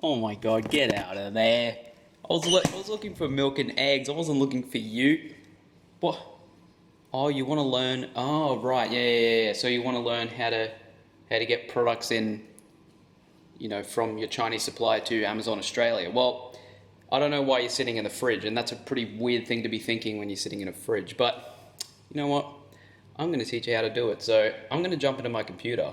Oh my god, get out of there. I was looking for milk and eggs. I wasn't looking for you. What? Oh, you want to learn? Oh, right. Yeah. So you want to learn how to get products in, from your Chinese supplier to Amazon Australia. Well, I don't know why you're sitting in the fridge, and that's a pretty weird thing to be thinking when you're sitting in a fridge. But you know what? I'm going to teach you how to do it. So I'm going to jump into my computer.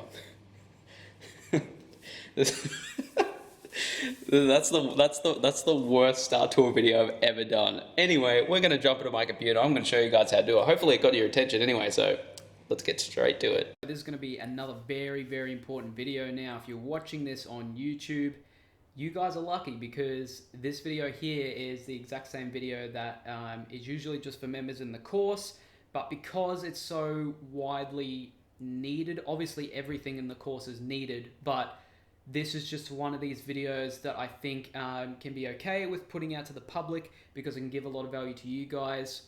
That's the worst start to a video I've ever done. Anyway, we're gonna jump into my computer. I'm gonna show you guys how to do it. Hopefully it got your attention anyway, so let's get straight to it. This is gonna be another very important video now. If you're watching this on YouTube, you guys are lucky because this video here is the exact same video that is usually just for members in the course, but because it's so widely needed, obviously everything in the course is needed, but this is just one of these videos that I think can be okay with putting out to the public because it can give a lot of value to you guys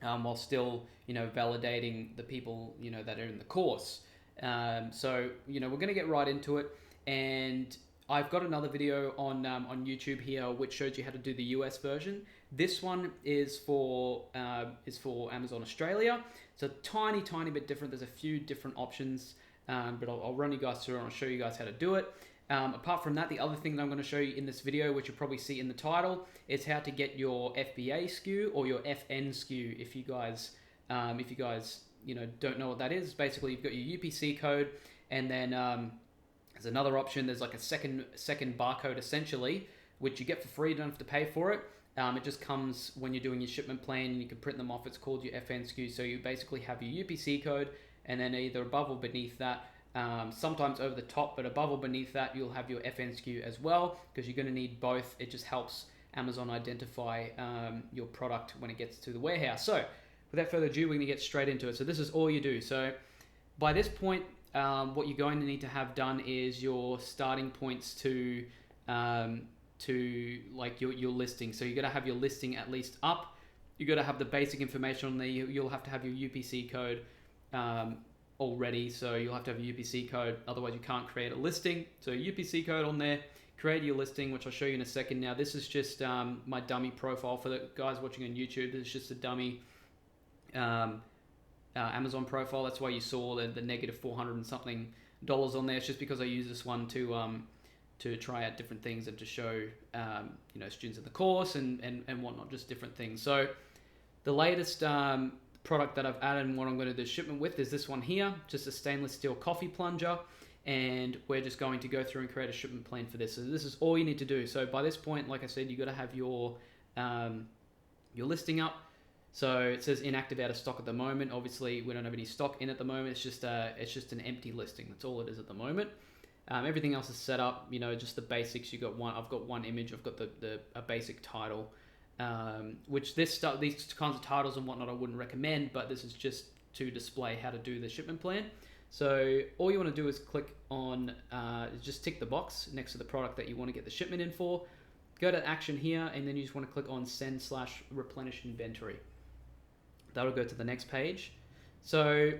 while still, validating the people, that are in the course. So, we're going to get right into it. And I've got another video on YouTube here which shows you how to do the US version. This one is for Amazon Australia. It's a tiny bit different. There's a few different options. But I'll run you guys through and I'll show you guys how to do it. Apart from that, the other thing that I'm going to show you in this video, which you'll probably see in the title, is how to get your FBA SKU or your FN SKU. If you guys don't know what that is, basically you've got your UPC code, and then there's another option. There's like a second barcode essentially, which you get for free. You don't have to pay for it. It just comes when you're doing your shipment plan, and you can print them off. It's called your FN SKU. So you basically have your UPC code, and then either above or beneath that, sometimes over the top, but above or beneath that, you'll have your FN SKU as well, because you're going to need both. It just helps Amazon identify your product when it gets to the warehouse. So without further ado, we're going to get straight into it. So this is all you do. So by this point, what you're going to need to have done is your starting points to like your listing. So you're going to have your listing at least up. You've got to have the basic information on there. You'll have to have your UPC code already, so you'll have to have a UPC code, otherwise you can't create a listing. So UPC code on there, create your listing, which I'll show you in a second. Now this is just my dummy profile for the guys watching on YouTube. This is just a dummy Amazon profile. That's why you saw the negative 400 and something dollars on there. It's just because I use this one to try out different things and to show students in the course and whatnot, just different things. So the latest product that I've added and what I'm going to do shipment with is this one here, just a stainless steel coffee plunger, and we're just going to go through and create a shipment plan for this. So this is all you need to do. So by this point, like I said, you've got to have your listing up. So it says inactive, out of stock at the moment. Obviously we don't have any stock in at the moment. It's just an empty listing. That's all it is at the moment. Everything else is set up, just the basics. I've got one image, I've got a basic title, which these kinds of titles and whatnot I wouldn't recommend, but this is just to display how to do the shipment plan. So all you want to do is click on, just tick the box next to the product that you want to get the shipment in for. Go to action here, and then you just want to click on send/replenish inventory. That'll go to the next page. So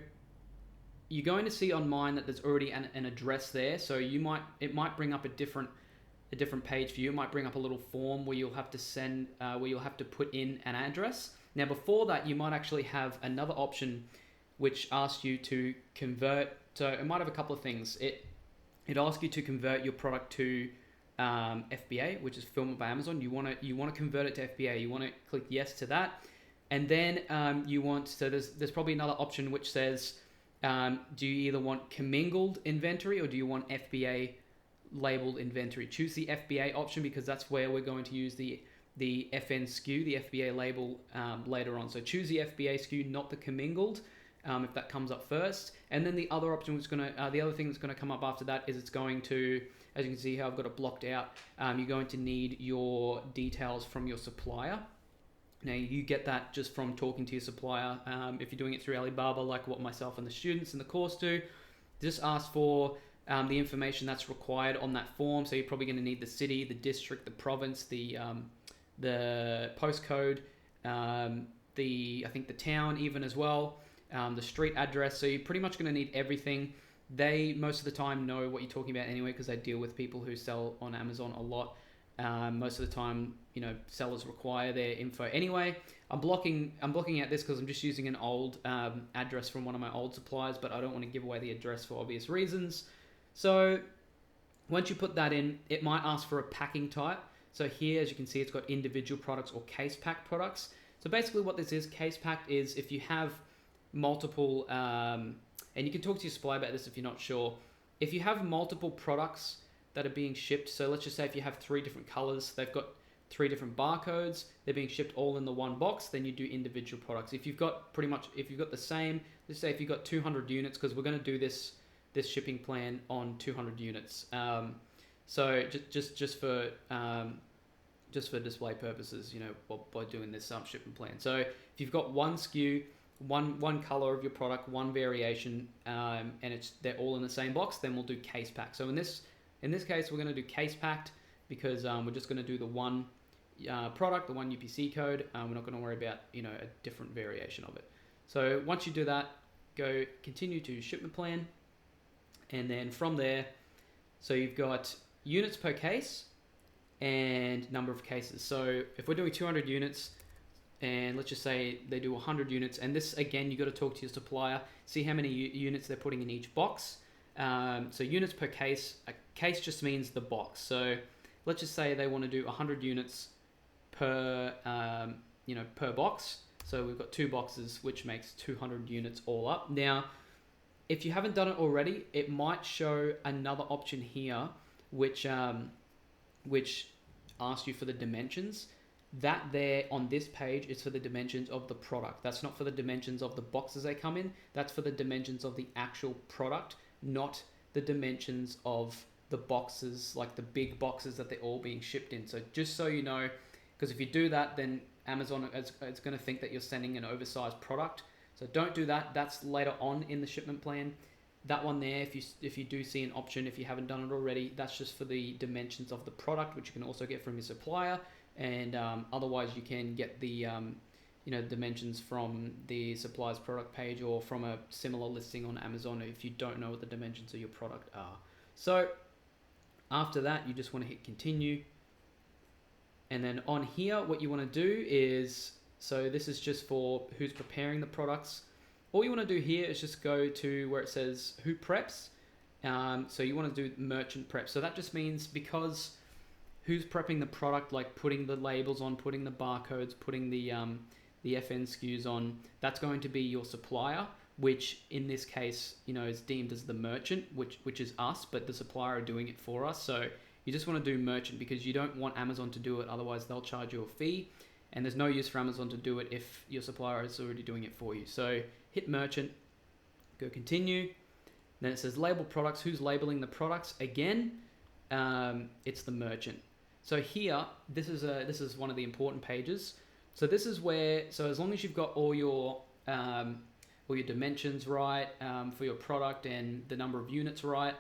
you're going to see on mine that there's already an address there. So it might bring up a different page for you. It might bring up a little form where you'll have to put in an address. Now before that, you might actually have another option which asks you to convert. So it might have a couple of things. It asks you to convert your product to FBA, which is Fulfillment by Amazon. You want to convert it to FBA. You want to click yes to that, and then there's probably another option which says, do you either want commingled inventory or do you want FBA labeled inventory? Choose the FBA option because that's where we're going to use the FN SKU, the FBA label later on. So choose the FBA SKU, not the commingled, if that comes up first. And then the other option the other thing that's going to come up after that is it's going to, as you can see here, I've got it blocked out. You're going to need your details from your supplier. Now you get that just from talking to your supplier. If you're doing it through Alibaba, like what myself and the students in the course do, just ask for the information that's required on that form. So you're probably going to need the city, the district, the province, the postcode, I think the town even as well, the street address. So you're pretty much going to need everything they most of the time know what you're talking about anyway, because they deal with people who sell on Amazon a lot. Most of the time, sellers require their info anyway. I'm blocking out this because I'm just using an old address from one of my old suppliers, but I don't want to give away the address for obvious reasons. So once you put that in, it might ask for a packing type. So here, as you can see, it's got individual products or case packed products. So basically what this is, case packed, is if you have multiple, and you can talk to your supplier about this if you're not sure. If you have multiple products that are being shipped, so let's just say if you have 3 different colors, they've got 3 different barcodes, they're being shipped all in the one box, then you do individual products. If you've got the same, let's say if you've got 200 units, because we're going to do this shipping plan on 200 units. So just for display purposes, by doing this shipment plan. So if you've got one SKU, one color of your product, one variation, and they're all in the same box, then we'll do case pack. So in this case, we're going to do case packed because we're just going to do the one product, the one UPC code. We're not going to worry about a different variation of it. So once you do that, go continue to shipment plan, and then from there, so you've got units per case and number of cases. So if we're doing 200 units, and let's just say they do 100 units, and this again, you got to talk to your supplier, see how many units they're putting in each box. So units per case, a case just means the box. So let's just say they want to do 100 units per per box. So we've got 2 boxes, which makes 200 units all up. Now, if you haven't done it already, it might show another option here, which asks you for the dimensions. That there on this page is for the dimensions of the product. That's not for the dimensions of the boxes they come in. That's for the dimensions of the actual product, not the dimensions of the boxes, like the big boxes that they're all being shipped in. So just so you know, because if you do that, then Amazon it's going to think that you're sending an oversized product. So don't do that. That's later on in the shipment plan. That one there, if you do see an option, if you haven't done it already, that's just for the dimensions of the product, which you can also get from your supplier. And otherwise, you can get the dimensions from the supplier's product page or from a similar listing on Amazon if you don't know what the dimensions of your product are. So after that, you just want to hit continue. And then on here, what you want to do is, so this is just for who's preparing the products. All you want to do here is just go to where it says who preps. So you want to do merchant prep. So that just means because who's prepping the product, like putting the labels on, putting the barcodes, putting the FN SKUs on, that's going to be your supplier, which in this case, is deemed as the merchant, which is us, but the supplier are doing it for us. So you just want to do merchant because you don't want Amazon to do it. Otherwise, they'll charge you a fee. And there's no use for Amazon to do it if your supplier is already doing it for you. So hit merchant, go continue. Then it says label products. Who's labeling the products? Again, it's the merchant. So here, this is one of the important pages. So this is where, so as long as you've got all your dimensions right for your product and the number of units right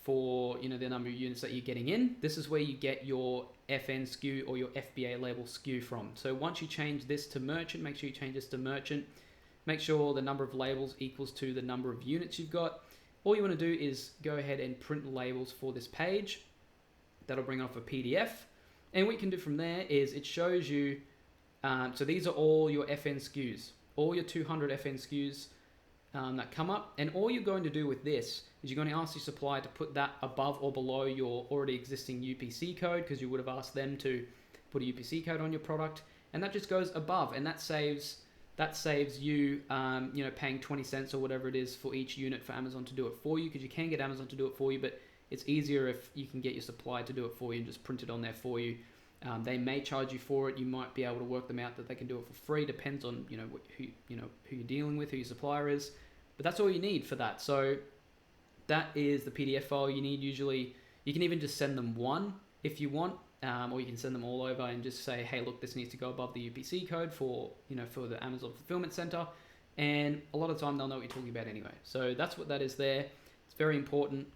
for the number of units that you're getting in, this is where you get your FN SKU or your FBA label SKU from. So once you change this to merchant, make sure you change this to merchant. Make sure the number of labels equals to the number of units you've got. All you want to do is go ahead and print labels for this page. That'll bring off a PDF. And what you can do from there is it shows you, so these are all your FN SKUs, all your 200 FN SKUs that come up. And all you're going to do with this is you're going to ask your supplier to put that above or below your already existing UPC code, because you would have asked them to put a UPC code on your product. And that just goes above, and that saves you, paying 20 cents or whatever it is for each unit for Amazon to do it for you, because you can get Amazon to do it for you, but it's easier if you can get your supplier to do it for you and just print it on there for you. They may charge you for it. You might be able to work them out that they can do it for free. Depends on who you're dealing with, who your supplier is. But that's all you need for that. So that is the PDF file you need. Usually, you can even just send them one if you want, or you can send them all over and just say, hey, look, this needs to go above the UPC code for the Amazon Fulfillment Center. And a lot of the time, they'll know what you're talking about anyway. So that's what that is there. It's very important.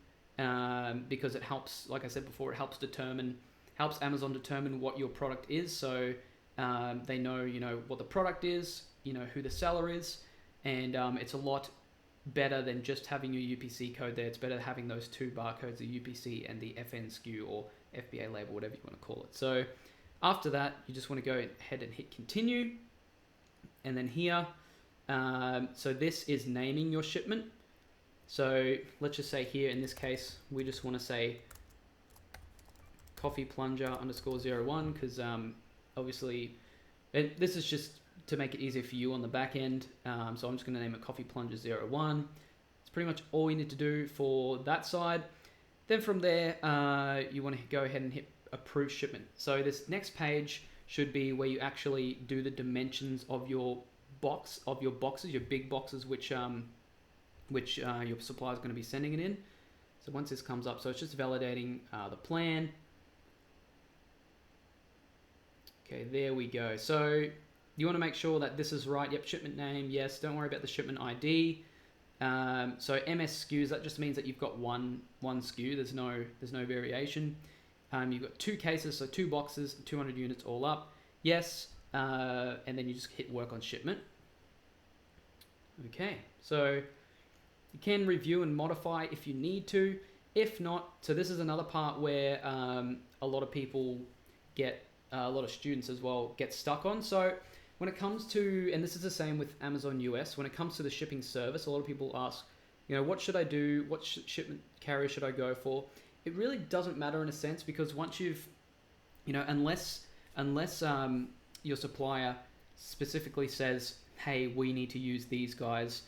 Because it helps, like I said before, it helps Amazon determine what your product is. So they know, what the product is, who the seller is, and it's a lot better than just having your UPC code there. It's better having those two barcodes, the UPC and the FN SKU or FBA label, whatever you want to call it. So after that, you just want to go ahead and hit continue. And then here, so this is naming your shipment. So let's just say here, in this case, we just want to say coffee plunger _01 because obviously this is just to make it easier for you on the back end. So I'm just going to name it coffee plunger 01. It's pretty much all you need to do for that side. Then from there, you want to go ahead and hit approve shipment. So this next page should be where you actually do the dimensions of your boxes, your big boxes, which your supplier is going to be sending it in. So once this comes up, so it's just validating the plan. Okay, there we go. So you want to make sure that this is right. Yep, shipment name, yes. Don't worry about the shipment ID. So MS SKUs, that just means that you've got one SKU. There's no variation. You've got 2 cases, so 2 boxes, 200 units all up. Yes, and then you just hit work on shipment. Okay, so you can review and modify if you need to. If not, so this is another part where a lot of people get, a lot of students as well, get stuck on. So when it comes to, and this is the same with Amazon US, when it comes to the shipping service, a lot of people ask, what should I do? What shipment carrier should I go for? It really doesn't matter in a sense, because once you've, unless your supplier specifically says, hey, we need to use these guys,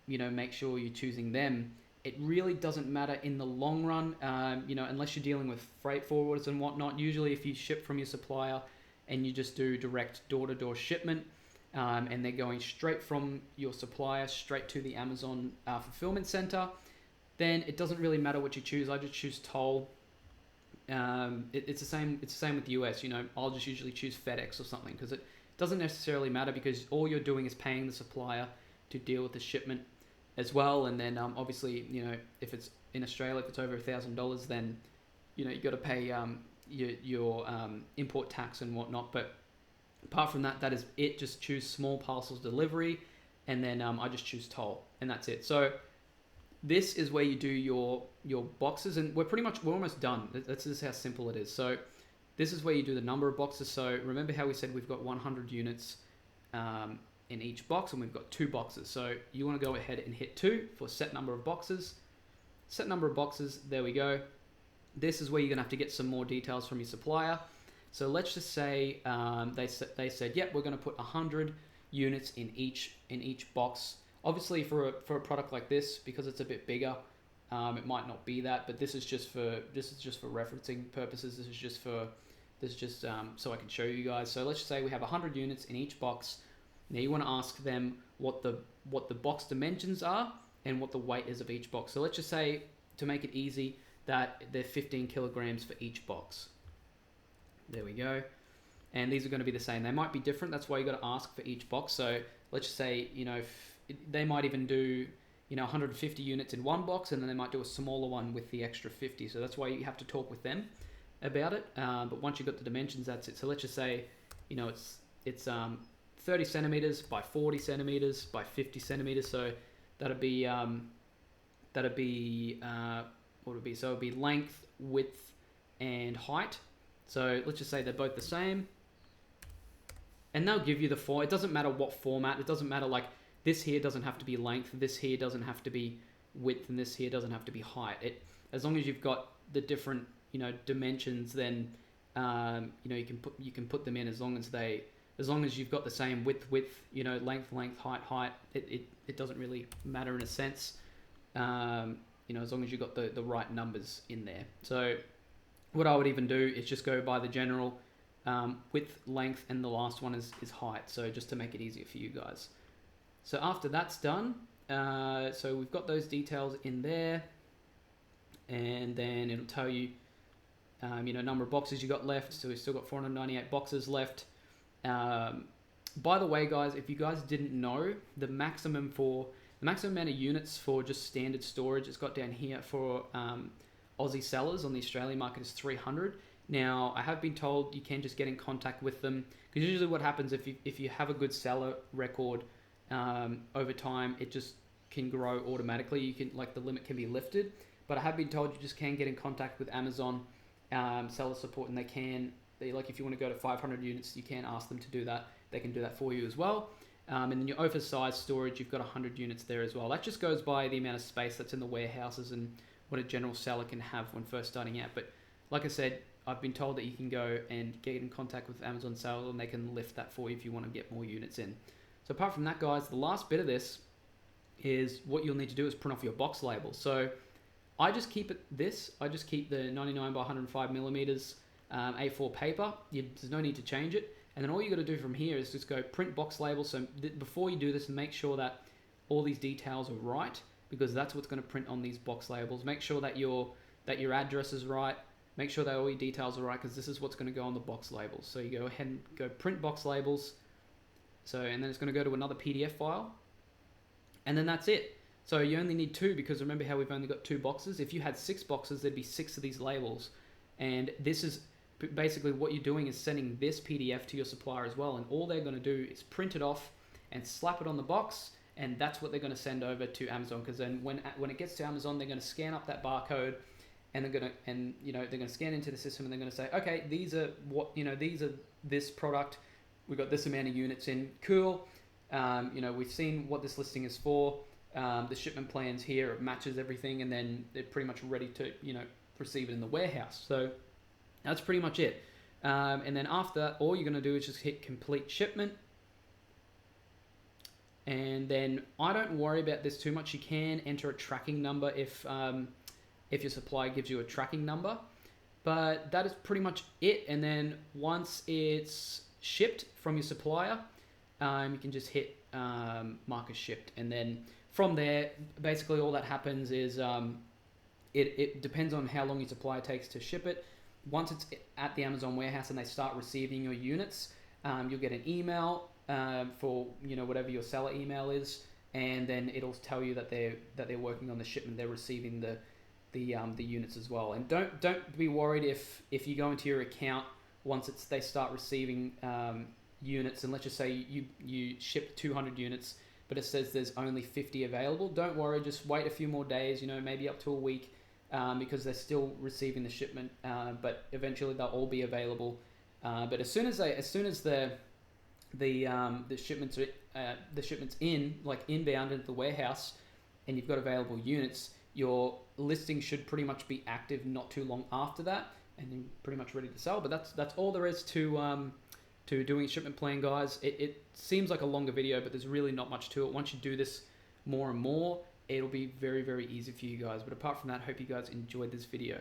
make sure you're choosing them. It really doesn't matter in the long run, unless you're dealing with freight forwarders and whatnot. Usually if you ship from your supplier and you just do direct door-to-door shipment, and they're going straight from your supplier straight to the Amazon fulfillment center, then it doesn't really matter what you choose. I just choose toll. It's the same with the US. I'll just usually choose FedEx or something, because it doesn't necessarily matter, because all you're doing is paying the supplier to deal with the shipment as well. And then obviously, if it's in Australia, if it's over $1,000, then you got to pay your import tax and whatnot. But apart from that, that is it. Just choose small parcels delivery, and then I just choose toll, and that's it. So this is where you do your boxes, and we're almost done. That's just how simple it is. So this is where you do the number of boxes. So remember how we said we've got 100 units in each box, and we've got 2 boxes. So you want to go ahead and hit 2 for set number of boxes. Set number of boxes, there we go. This is where you're gonna have to get some more details from your supplier. So let's just say they said, yep, we're gonna put 100 units in each box. Obviously for a product like this, because it's a bit bigger, it might not be that, but this is just for referencing purposes. This is just so I can show you guys. So let's just say we have 100 units in each box. Now you want to ask them what the box dimensions are and what the weight is of each box. So let's just say, to make it easy, that they're 15 kilograms for each box. There we go. And these are going to be the same. They might be different. That's why you got to ask for each box. So let's just say, they might even do, 150 units in one box, and then they might do a smaller one with the extra 50. So that's why you have to talk with them about it. But once you've got the dimensions, that's it. So let's just say, it's 30 centimeters by 40 centimeters by 50 centimeters. So that'd be what would it be? So it'd be length, width, and height. So let's just say they're both the same, and they'll give you the form. It doesn't matter what format. It doesn't matter, like, this here doesn't have to be length, this here doesn't have to be width, and this here doesn't have to be height. As long as you've got the different dimensions, then you can put them in as long as you've got the same width, length, height. It doesn't really matter in a sense, as long as you've got the right numbers in there. So what I would even do is just go by the general width, length, and the last one is height. So just to make it easier for you guys. So after that's done, so we've got those details in there, and then it'll tell you, number of boxes you got left. So we've still got 498 boxes left. By the way, guys, if you guys didn't know, the maximum amount of units for just standard storage, it's got down here for Aussie sellers on the Australian market is 300. Now, I have been told you can just get in contact with them, because usually what happens if you have a good seller record over time, it just can grow automatically. You can, like, the limit can be lifted, but I have been told you just can get in contact with Amazon seller support, and like, if you want to go to 500 units, you can ask them to do that. They can do that for you as well. And then your oversized storage, you've got 100 units there as well. That just goes by the amount of space that's in the warehouses and what a general seller can have when first starting out. But like I said, I've been told that you can go and get in contact with Amazon seller, and they can lift that for you if you want to get more units in. So apart from that, guys, the last bit of this is what you'll need to do is print off your box labels. So I just keep I just keep the 99 by 105 millimeters A4 paper. There's no need to change it. And then all you got to do from here is just go print box labels. So before you do this, make sure that all these details are right, because that's what's going to print on these box labels. Make sure that your address is right. Make sure that all your details are right, because this is what's going to go on the box labels. So you go ahead and go print box labels. So, and then it's going to go to another PDF file. And then that's it. So you only need 2, because remember how we've only got 2 boxes? If you had 6 boxes, there'd be 6 of these labels. And this is basically what you're doing is sending this PDF to your supplier as well. And all they're going to do is print it off and slap it on the box. And that's what they're going to send over to Amazon. Because then when it gets to Amazon, they're going to scan up that barcode, and they're going to scan into the system, and they're going to say, okay, these are this product. We've got this amount of units in. Cool. We've seen what this listing is for. The shipment plans here, it matches everything, and then they're pretty much ready to, receive it in the warehouse. So that's pretty much it. And then after that, all you're going to do is just hit complete shipment. And then I don't worry about this too much. You can enter a tracking number if your supplier gives you a tracking number, but that is pretty much it. And then once it's shipped from your supplier, you can just hit mark as shipped, and then from there, basically all that happens is it depends on how long your supplier takes to ship it. Once it's at the Amazon warehouse and they start receiving your units, you'll get an email for whatever your seller email is, and then it'll tell you that they're working on the shipment. They're receiving the units as well. And don't be worried if you go into your account once they start receiving units, and let's just say you ship 200 units, but it says there's only 50 available. Don't worry, just wait a few more days, maybe up to a week, because they're still receiving the shipment, but eventually they'll all be available. But as soon as the shipment's inbound into the warehouse, and you've got available units, your listing should pretty much be active not too long after that, and you're pretty much ready to sell. But that's all there is to doing a shipment plan, guys. It seems like a longer video, but there's really not much to it. Once you do this more and more, it'll be very, very easy for you guys. But apart from that, I hope you guys enjoyed this video.